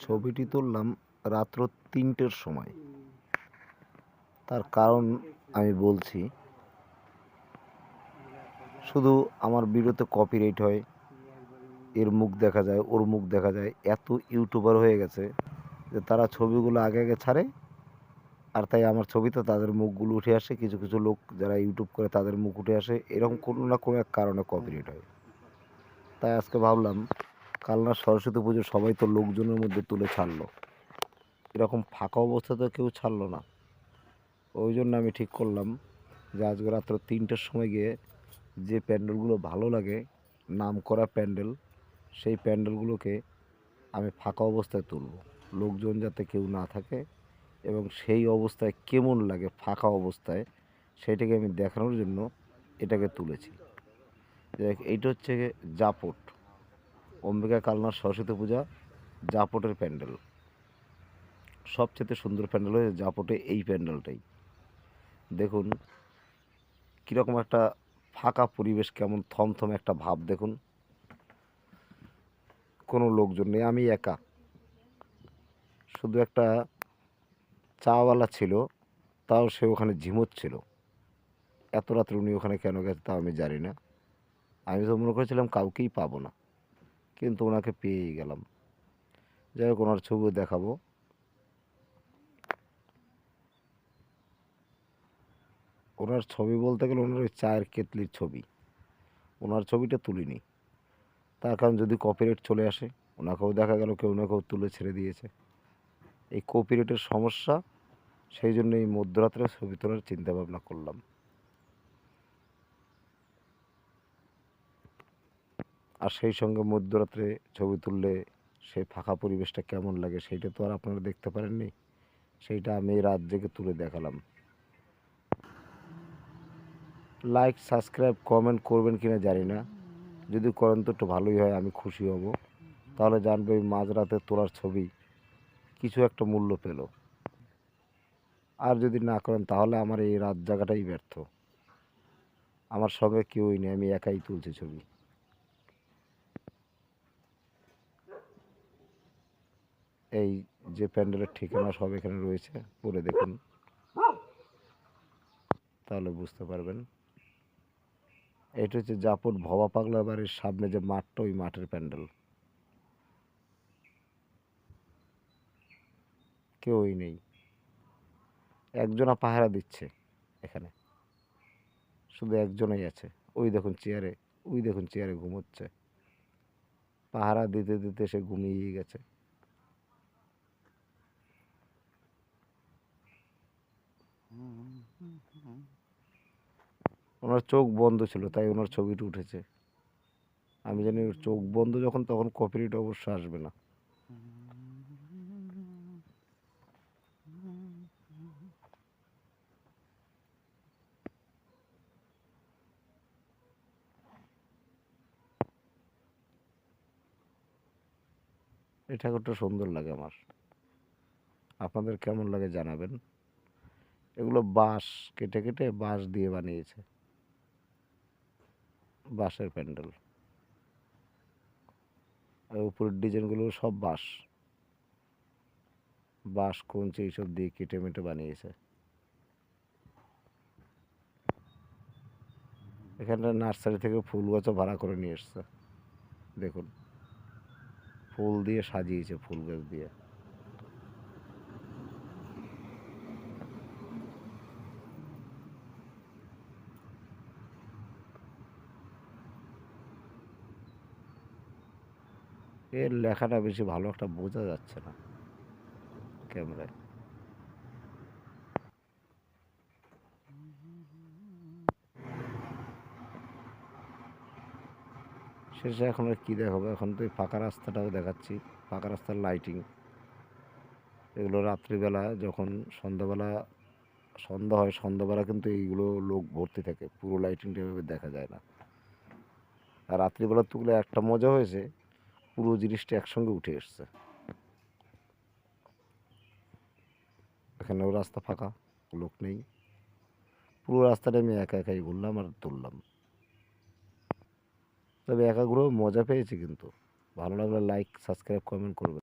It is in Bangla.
ছবিটি তুললাম রাত্র ৩টের সময়। তার কারণ আমি বলছি, শুধু আমার ভিডিওতে কপিরাইট হয়, এর মুখ দেখা যায়, ওর মুখ দেখা যায়। এত ইউটিউবার হয়ে গেছে যে তারা ছবিগুলো আগে আগে ছাড়ে, আর তাই আমার ছবিতে তাদের মুখগুলো উঠে আসে। কিছু কিছু লোক যারা ইউটিউব করে তাদের মুখ উঠে আসে, এরকম কোনো না কোনো এক কারণে কপিরাইট হয়। তাই আজকে ভাবলাম, কালনা সরস্বতী পুজো সবাই তো লোকজনের মধ্যে তুলে ছাড়লো, এরকম ফাঁকা অবস্থাতে কেউ ছাড়লো না। ওই জন্য আমি ঠিক করলাম যে আজকে রাত্র ৩টের সময় গিয়ে যে প্যান্ডেলগুলো ভালো লাগে, নাম করা প্যান্ডেল, সেই প্যান্ডেলগুলোকে আমি ফাঁকা অবস্থায় তুলব, লোকজন যাতে কেউ না থাকে, এবং সেই অবস্থায় কেমন লাগে ফাঁকা অবস্থায় সেইটাকে আমি দেখানোর জন্য এটাকে তুলেছি। এইটা হচ্ছে জাপট, অম্বিকা কালনার সরস্বতী পূজা জাপটের প্যান্ডেল। সবচেয়ে সুন্দর প্যান্ডেল হয়েছে জাপটে এই প্যান্ডেলটাই। দেখুন কীরকম একটা ফাঁকা পরিবেশ, কেমন থমথমে একটা ভাব। দেখুন কোনো লোকজন নেই, আমি একা। শুধু একটা চাওয়ালা ছিল, তাও সে ওখানে ঝিমোচ্ছিল। এত রাত্রে উনি ওখানে কেন গেছে তাও আমি জানি না। আমি তো মনে করেছিলাম কাউকেই পাবো না, কিন্তু ওনাকে পেয়েই গেলাম। যাই হোক, ওনার ছবিও দেখাবো। ওনার ছবি বলতে গেলে ওনার ওই চায়ের কেতলির ছবি, ওনার ছবিটা তুলিনি। তার কারণ যদি কপিরাইট চলে আসে, ওনাকেও দেখা গেল কেউ না কেউ তুলে ছেড়ে দিয়েছে। এই কপিরাইটের সমস্যা, সেই জন্য এই মধ্যরাত্রে ছবি তোলার চিন্তা ভাবনা করলাম। আর সেই সঙ্গে মধ্যরাত্রে ছবি তুললে সেই ফাঁকা পরিবেশটা কেমন লাগে সেইটা তো আর আপনারা দেখতে পারেননি, সেইটা আমি রাত জেগে তুলে দেখালাম। লাইক, সাবস্ক্রাইব, কমেন্ট করবেন কিনা জানি না, যদি করেন তো একটু ভালোই হয়, আমি খুশি হব। তাহলে জানবে এই মাঝরাতে তোলার ছবি কিছু একটা মূল্য পেল। আর যদি না করেন তাহলে আমার এই রাত জায়গাটাই ব্যর্থ। আমার সঙ্গে কেউই নেই, আমি একাই তুলছি ছবি। এই যে প্যান্ডেলের ঠিকানা সব এখানে রয়েছে, পরে দেখুন, তাহলে বুঝতে পারবেন। এটা হচ্ছে জাপট ভবা পাগলার বাড়ির সামনে যে মাঠটা, ওই মাঠের প্যান্ডেল। কেউই নেই, একজনা পাহারা দিচ্ছে এখানে, শুধু একজনই আছে। ওই দেখুন চেয়ারে, ওই দেখুন চেয়ারে ঘুমোচ্ছে। পাহারা দিতে দিতে সে ঘুমিয়ে গেছে। ওনার চোখ বন্ধ ছিল, তাই ওনার ছবিটা উঠেছে। আমি জানি ওর চোখ বন্ধ যখন, তখন কপিরাইট অবশ্য আসবে না। এই ঠাকুরটা সুন্দর লাগে আমার, আপনাদের কেমন লাগে জানাবেন। এগুলো বাঁশ কেটে কেটে বাঁশ দিয়ে বানিয়েছে, বাঁশের প্যান্ডেল। আর উপরের ডিজাইনগুলো সব বাঁশ, বাঁশ কঞ্চি এইসব দিয়ে কেটে মেটে বানিয়েছে। এখানটা নার্সারি থেকে ফুল গাছও ভাড়া করে নিয়ে এসছে। দেখুন ফুল দিয়ে সাজিয়েছে, ফুল গাছ দিয়ে। এর লেখাটা বেশি ভালো একটা বোঝা যাচ্ছে না ক্যামেরায়। শেষে এখন আর কী দেখাবো, এখন তো এই ফাঁকা রাস্তাটাও দেখাচ্ছি, ফাঁকা রাস্তার লাইটিং। এগুলো রাত্রিবেলা যখন সন্ধ্যাবেলা, সন্ধ্যা হয়, সন্ধ্যাবেলা কিন্তু এইগুলো লোক ভর্তি থাকে, পুরো লাইটিংটা এভাবে দেখা যায় না। আর রাত্রিবেলা তুলে একটা মজা হয়েছে, পুরো জিনিসটা একসঙ্গে উঠে এসছে। এখানেও রাস্তা ফাঁকা, লোক নেই, পুরো রাস্তাটা আমি একা একাই ঘুরলাম আর তুললাম। তবে একা ঘুরেও মজা পেয়েছি, কিন্তু ভালো লাগলে লাইক, সাবস্ক্রাইব, কমেন্ট করবেন।